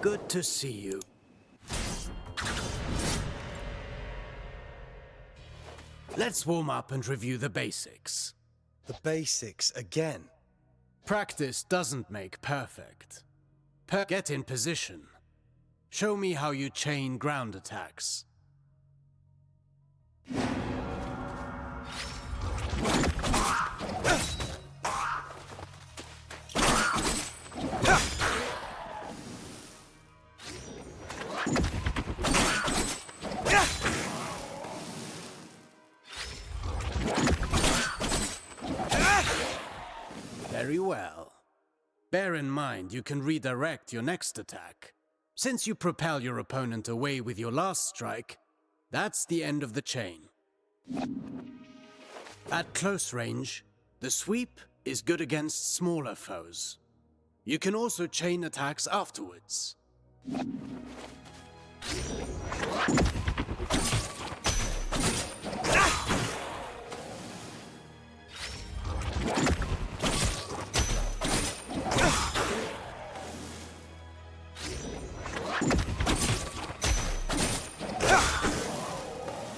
Good to see you. Let's warm up and review the basics. The basics again. Practice doesn't make perfect. Get in position. Show me how you chain ground attacks. Very well. Bear in mind you can redirect your next attack. Since you propel your opponent away with your last strike, that's the end of the chain. At close range, the sweep is good against smaller foes. You can also chain attacks afterwards.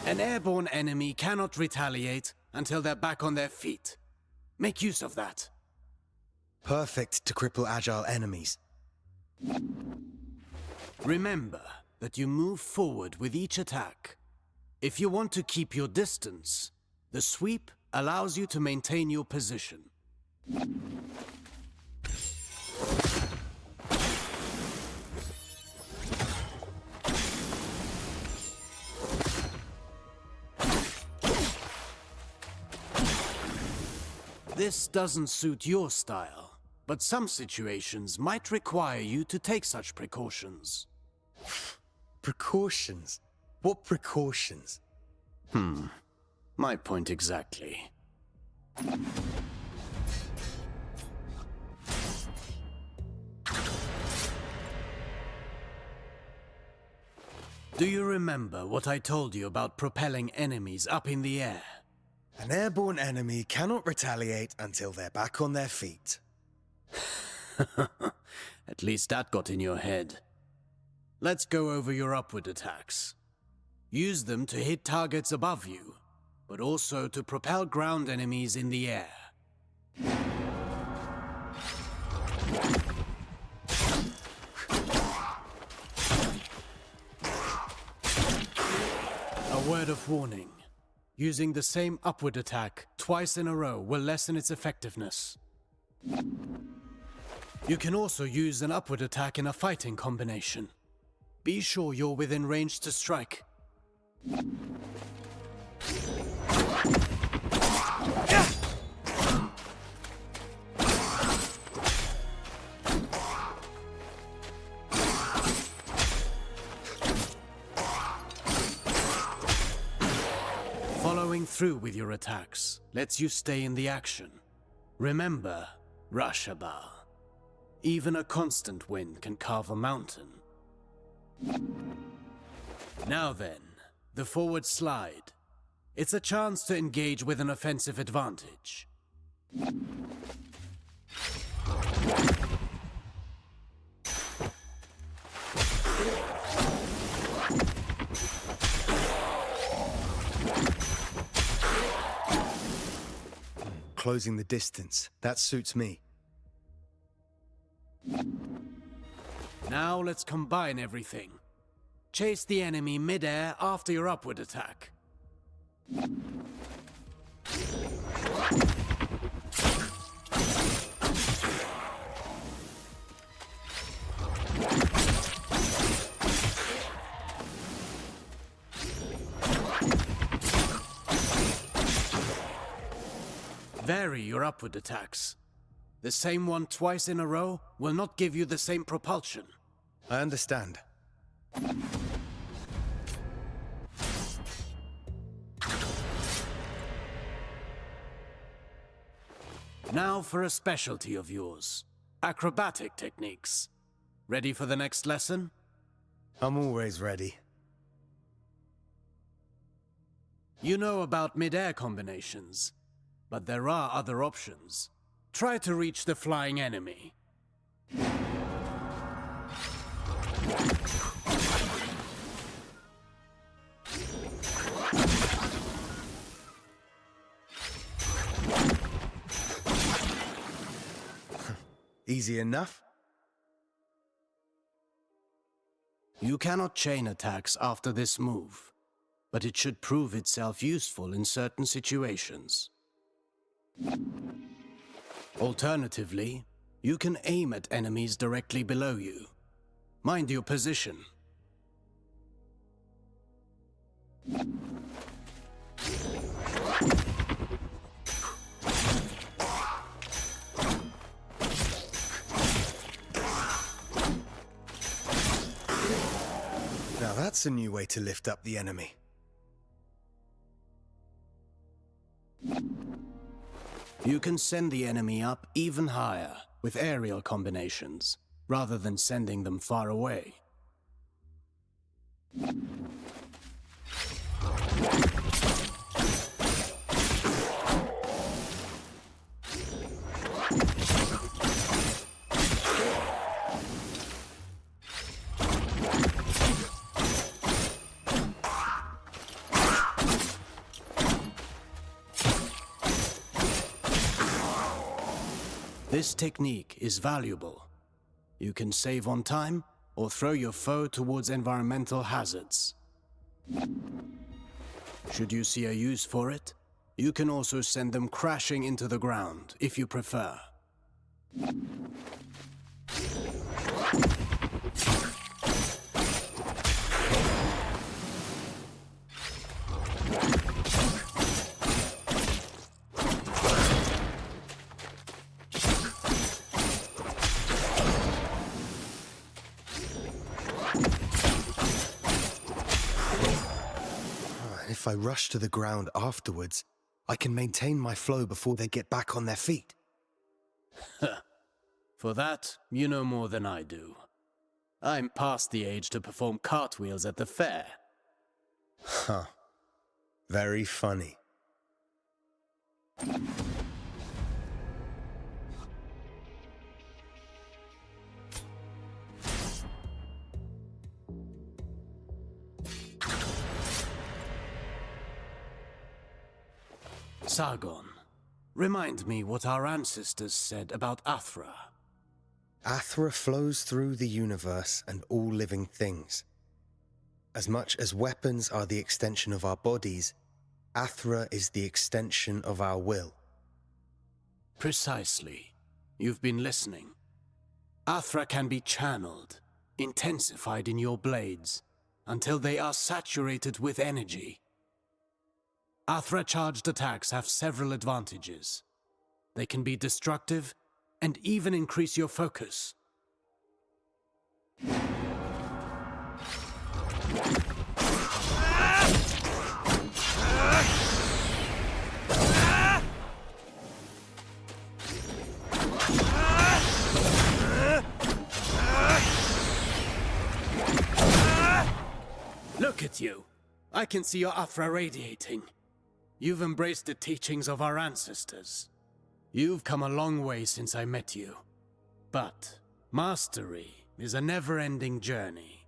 An airborne enemy cannot retaliate until they're back on their feet. Make use of that. Perfect to cripple agile enemies. Remember that you move forward with each attack. If you want to keep your distance, the sweep allows you to maintain your position. This doesn't suit your style, but some situations might require you to take such precautions. Precautions? What precautions? My point exactly. Do you remember what I told you about propelling enemies up in the air? An airborne enemy cannot retaliate until they're back on their feet. At least that got in your head. Let's go over your upward attacks. Use them to hit targets above you, but also to propel ground enemies in the air. A word of warning. Using the same upward attack twice in a row will lessen its effectiveness. You can also use an upward attack in a fighting combination. Be sure you're within range to strike. Following through with your attacks lets you stay in the action. Remember, Rashaba. Even a constant wind can carve a mountain. Now then, the forward slide. It's a chance to engage with an offensive advantage. Closing the distance. That suits me. Now let's combine everything. Chase the enemy mid-air after your upward attack. Vary your upward attacks. The same one twice in a row will not give you the same propulsion. I understand. Now for a specialty of yours. Acrobatic techniques. Ready for the next lesson? I'm always ready. You know about mid-air combinations, but there are other options. Try to reach the flying enemy. Easy enough? You cannot chain attacks after this move, but it should prove itself useful in certain situations. Alternatively, you can aim at enemies directly below you. Mind your position. Now that's a new way to lift up the enemy. You can send the enemy up even higher with aerial combinations, rather than sending them far away. This technique is valuable. You can save on time or throw your foe towards environmental hazards. Should you see a use for it, you can also send them crashing into the ground if you prefer. If I rush to the ground afterwards, I can maintain my flow before they get back on their feet. For that, you know more than I do. I'm past the age to perform cartwheels at the fair. Huh. Very funny. Sargon, remind me what our ancestors said about Athra. Athra flows through the universe and all living things. As much as weapons are the extension of our bodies, Athra is the extension of our will. Precisely. You've been listening. Athra can be channeled, intensified in your blades, until they are saturated with energy. Athra-charged attacks have several advantages. They can be destructive and even increase your focus. Look at you. I can see your Athra radiating. You've embraced the teachings of our ancestors. You've come a long way since I met you. But mastery is a never-ending journey.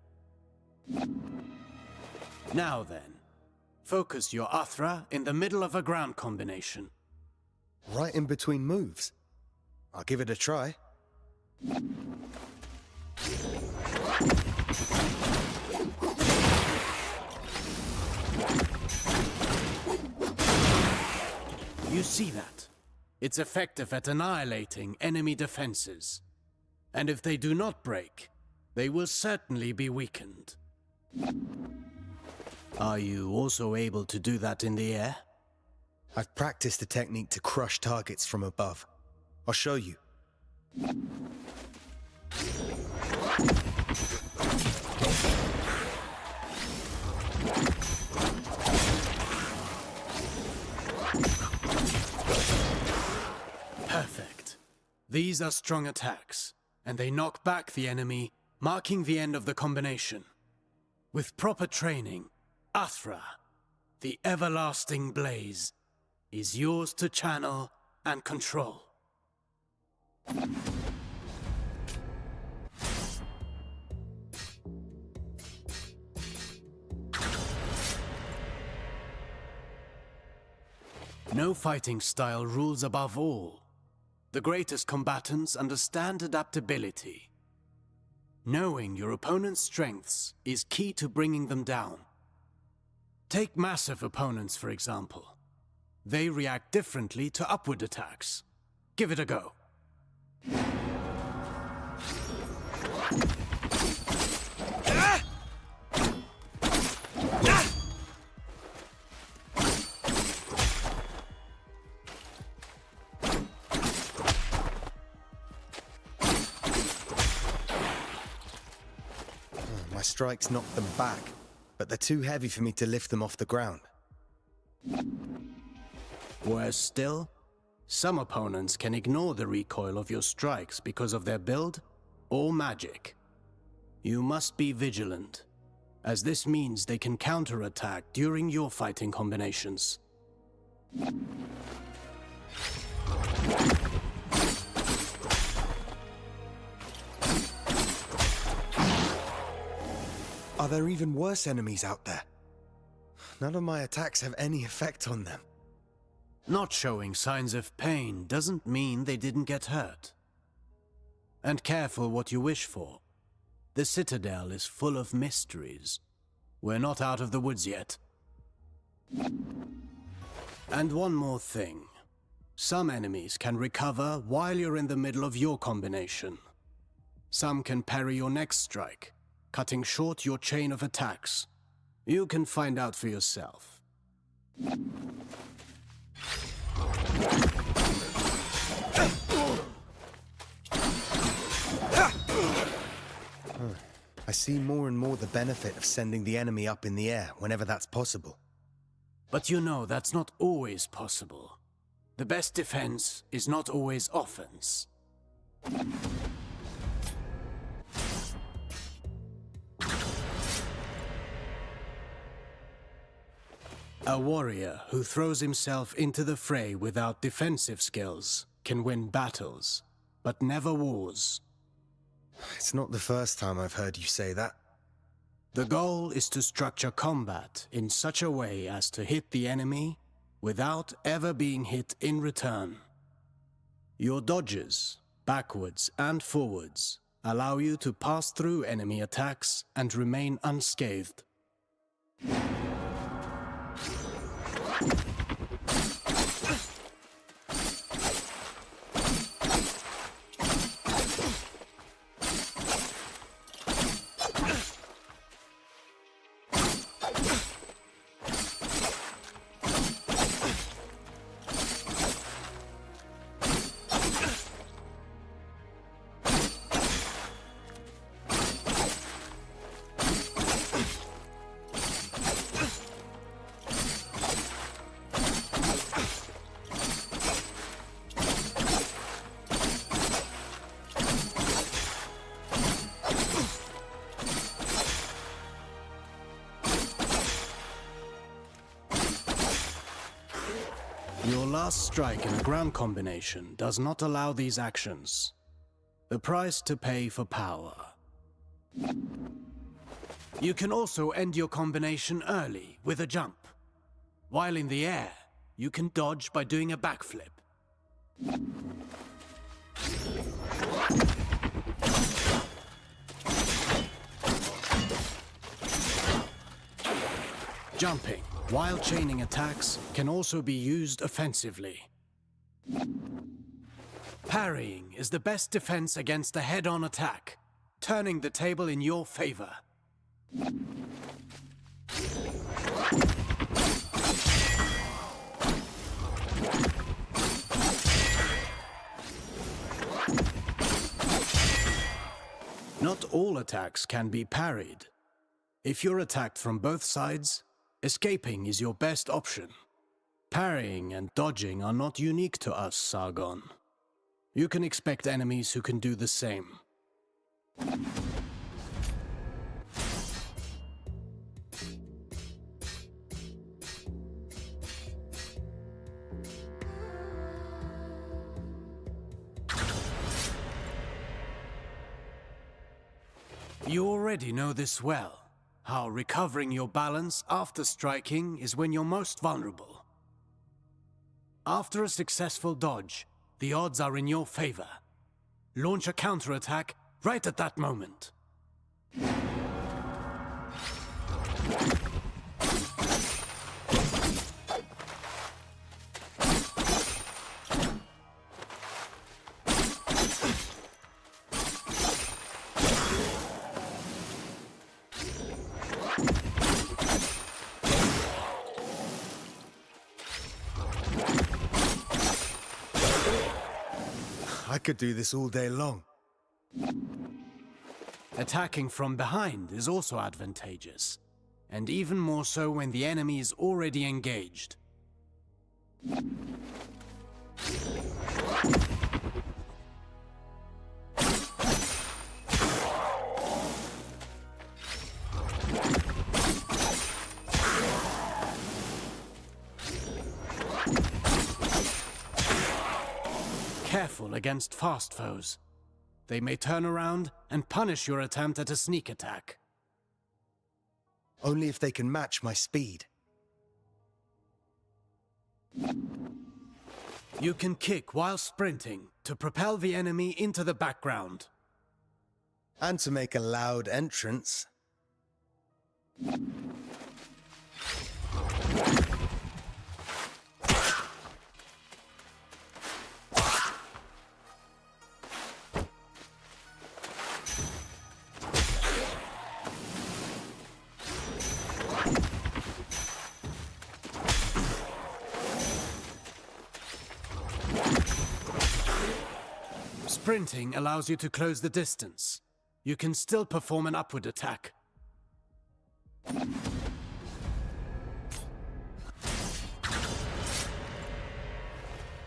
Now then, focus your Athra in the middle of a ground combination. Right in between moves. I'll give it a try. You see that? It's effective at annihilating enemy defenses. And if they do not break, they will certainly be weakened. Are you also able to do that in the air? I've practiced the technique to crush targets from above. I'll show you. Perfect. These are strong attacks, and they knock back the enemy, marking the end of the combination. With proper training, Athra, the everlasting blaze, is yours to channel and control. No fighting style rules above all. The greatest combatants understand adaptability. Knowing your opponent's strengths is key to bringing them down. Take massive opponents, for example. They react differently to upward attacks. Give it a go. My strikes knock them back, but they're too heavy for me to lift them off the ground. Worse still, some opponents can ignore the recoil of your strikes because of their build or magic. You must be vigilant, as this means they can counterattack during your fighting combinations. Are there even worse enemies out there? None of my attacks have any effect on them. Not showing signs of pain doesn't mean they didn't get hurt. And careful what you wish for. The Citadel is full of mysteries. We're not out of the woods yet. And one more thing. Some enemies can recover while you're in the middle of your combination. Some can parry your next strike, cutting short your chain of attacks. You can find out for yourself. I see more and more the benefit of sending the enemy up in the air whenever that's possible. But you know that's not always possible. The best defense is not always offense. A warrior who throws himself into the fray without defensive skills can win battles, but never wars. It's not the first time I've heard you say that. The goal is to structure combat in such a way as to hit the enemy without ever being hit in return. Your dodges, backwards and forwards, allow you to pass through enemy attacks and remain unscathed. Your last strike in a ground combination does not allow these actions. The price to pay for power. You can also end your combination early with a jump. While in the air, you can dodge by doing a backflip. Jumping, while chaining attacks, can also be used offensively. Parrying is the best defense against a head-on attack, turning the table in your favor. Not all attacks can be parried. If you're attacked from both sides, escaping is your best option. Parrying and dodging are not unique to us, Sargon. You can expect enemies who can do the same. You already know this well. How recovering your balance after striking is when you're most vulnerable. After a successful dodge, the odds are in your favor. Launch a counterattack right at that moment. I could do this all day long. Attacking from behind is also advantageous, and even more so when the enemy is already engaged. Careful against fast foes. They may turn around and punish your attempt at a sneak attack. Only if they can match my speed. You can kick while sprinting to propel the enemy into the background. And to make a loud entrance. Sprinting allows you to close the distance. You can still perform an upward attack.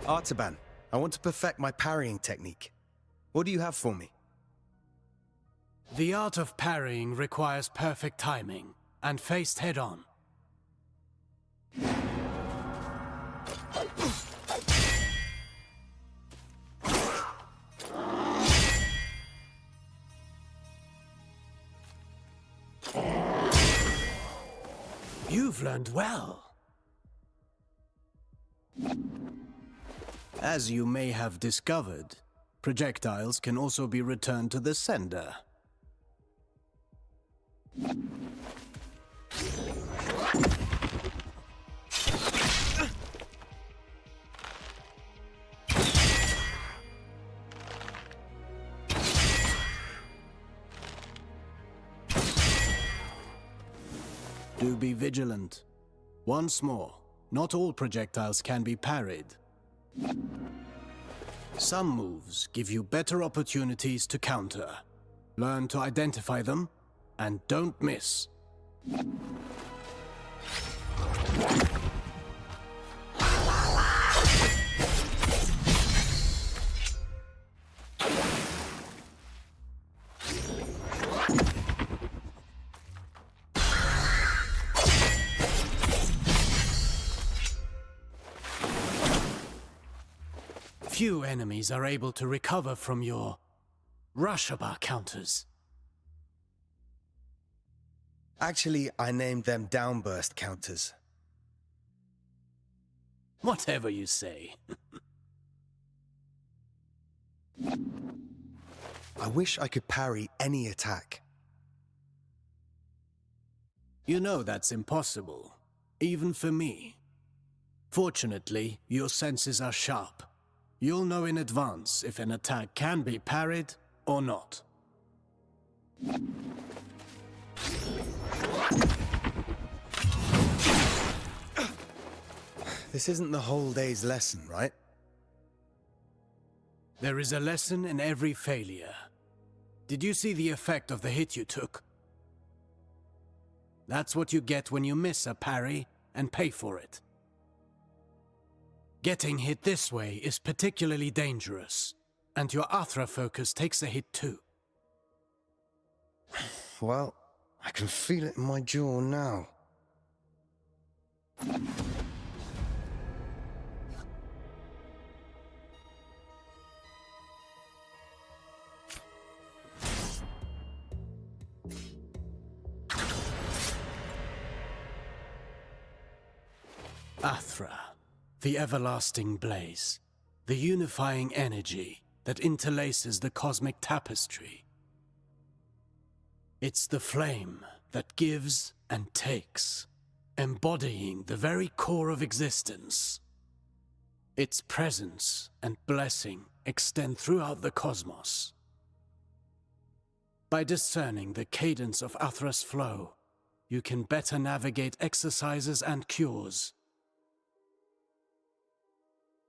Artaban, I want to perfect my parrying technique. What do you have for me? The art of parrying requires perfect timing and faced head-on. You've learned well. As you may have discovered, projectiles can also be returned to the sender. Do be vigilant. Once more, not all projectiles can be parried. Some moves give you better opportunities to counter. Learn to identify them, and don't miss. Few enemies are able to recover from your Rush-bar counters. Actually, I named them downburst counters. Whatever you say. I wish I could parry any attack. You know that's impossible, even for me. Fortunately, your senses are sharp. You'll know in advance if an attack can be parried or not. This isn't the whole day's lesson, right? There is a lesson in every failure. Did you see the effect of the hit you took? That's what you get when you miss a parry and pay for it. Getting hit this way is particularly dangerous, and your Athra focus takes a hit too. Well, I can feel it in my jaw now. Athra, the everlasting blaze, the unifying energy that interlaces the cosmic tapestry. It's the flame that gives and takes, embodying the very core of existence. Its presence and blessing extend throughout the cosmos. By discerning the cadence of Athra's flow, you can better navigate exercises and cures.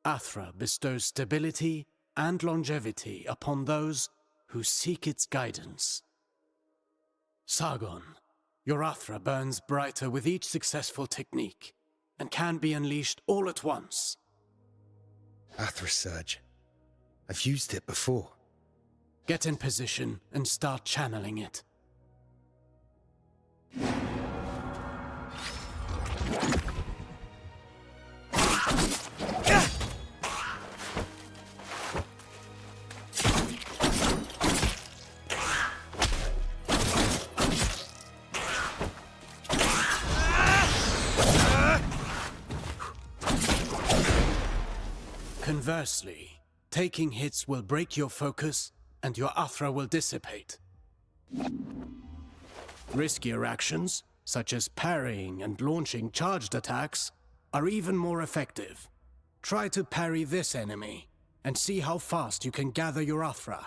Athra bestows stability and longevity upon those who seek its guidance. Sargon, your Athra burns brighter with each successful technique, and can be unleashed all at once. Athra Surge. I've used it before. Get in position and start channeling it. Conversely, taking hits will break your focus and your Athra will dissipate. Riskier actions, such as parrying and launching charged attacks, are even more effective. Try to parry this enemy, and see how fast you can gather your Athra.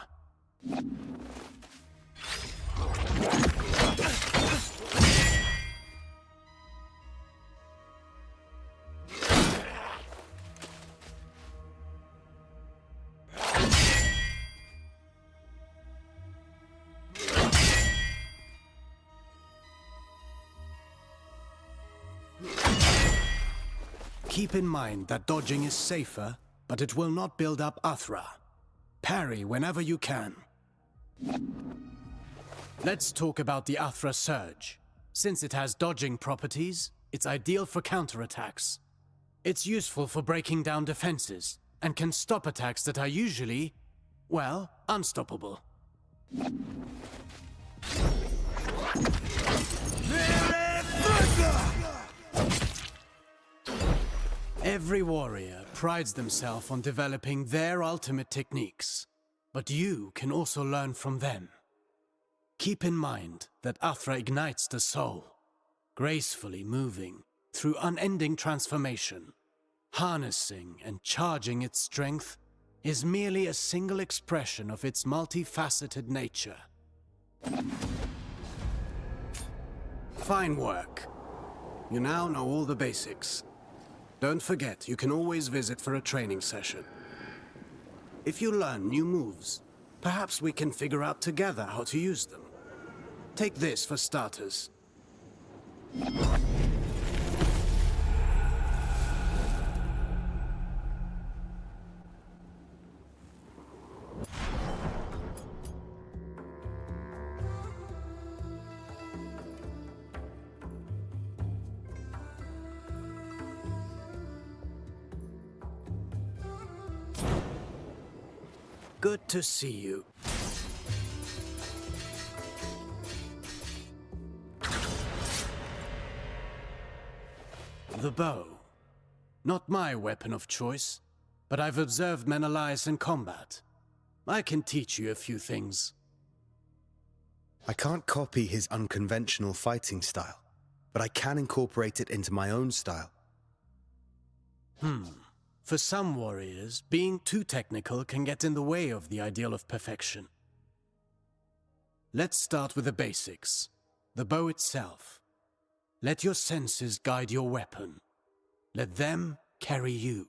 Keep in mind that dodging is safer, but it will not build up Athra. Parry whenever you can. Let's talk about the Athra Surge. Since it has dodging properties, it's ideal for counterattacks. It's useful for breaking down defenses, and can stop attacks that are usually, well, unstoppable. Every warrior prides themselves on developing their ultimate techniques, but you can also learn from them. Keep in mind that Athra ignites the soul, gracefully moving through unending transformation. Harnessing and charging its strength is merely a single expression of its multifaceted nature. Fine work. You now know all the basics. Don't forget, you can always visit for a training session. If you learn new moves, perhaps we can figure out together how to use them. Take this for starters. Good to see you. The bow. Not my weapon of choice, but I've observed Menelaus in combat. I can teach you a few things. I can't copy his unconventional fighting style, but I can incorporate it into my own style. For some warriors, being too technical can get in the way of the ideal of perfection. Let's start with the basics. The bow itself. Let your senses guide your weapon. Let them carry you.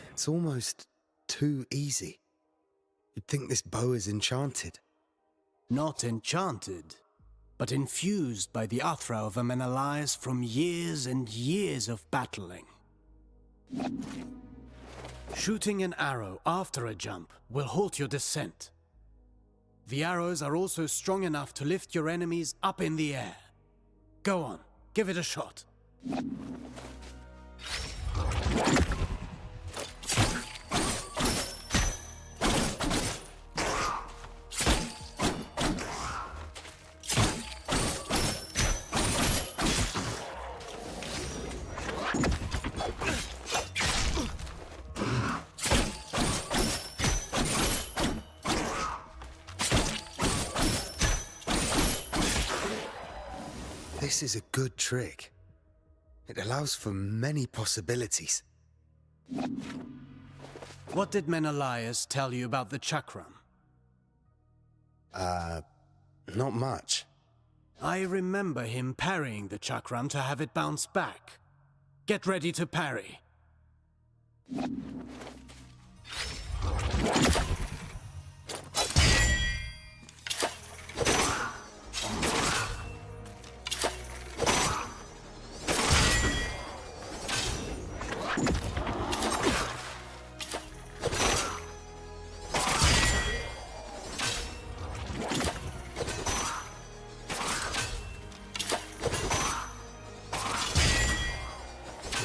It's almost too easy. You'd think this bow is enchanted. Not enchanted, but infused by the Athra of a Menelaus from years and years of battling. Shooting an arrow after a jump will halt your descent. The arrows are also strong enough to lift your enemies up in the air. Go on, give it a shot. This is a good trick. It allows for many possibilities. What did Menelaus tell you about the chakram? Not much. I remember him parrying the chakram to have it bounce back. Get ready to parry.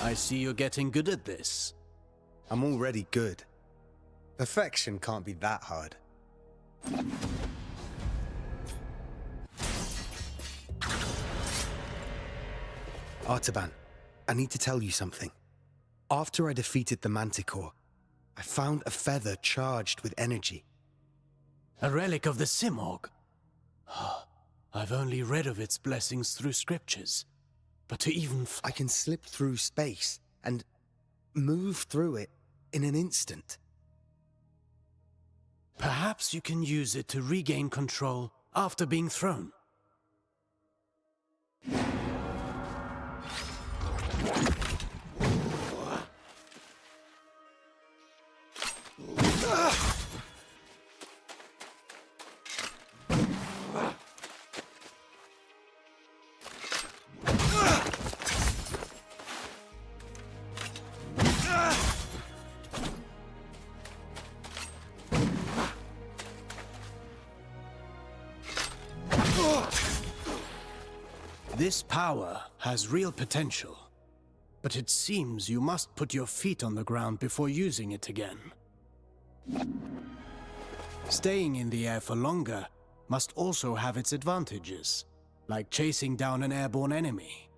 I see you're getting good at this. I'm already good. Perfection can't be that hard. Artaban, I need to tell you something. After I defeated the Manticore, I found a feather charged with energy. A relic of the Simorg. I've only read of its blessings through scriptures. But to even I can slip through space and move through it in an instant. Perhaps you can use it to regain control after being thrown. This power has real potential, but it seems you must put your feet on the ground before using it again. Staying in the air for longer must also have its advantages, like chasing down an airborne enemy.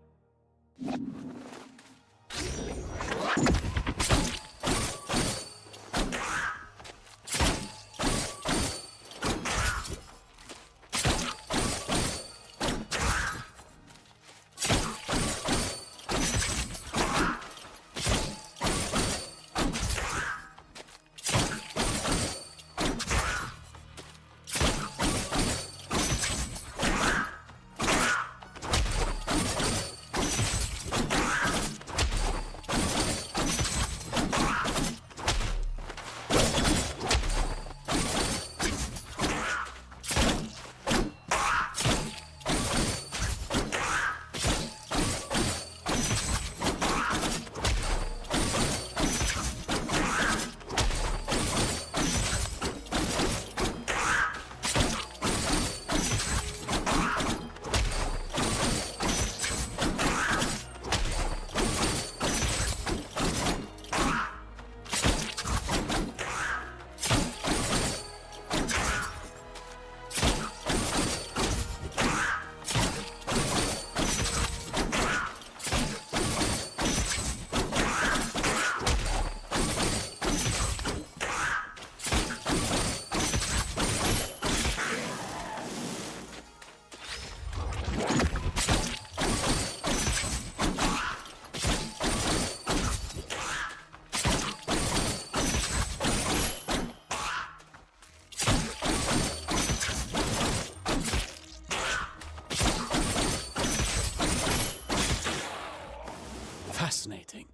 Fascinating.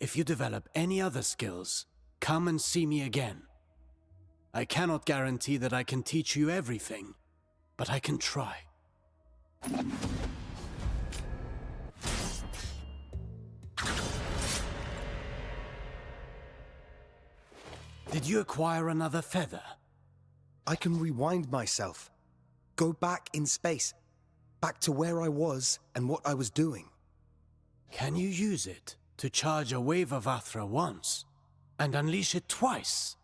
If you develop any other skills, come and see me again. I cannot guarantee that I can teach you everything, but I can try. Did you acquire another feather? I can rewind myself. Go back in space. Back to where I was and what I was doing. Can you use it to charge a wave of Athra once and unleash it twice?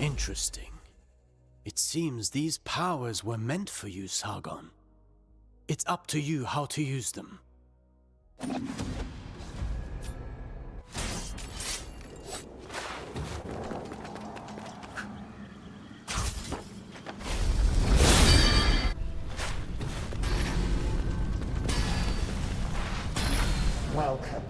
Interesting. It seems these powers were meant for you, Sargon. It's up to you how to use them. Welcome.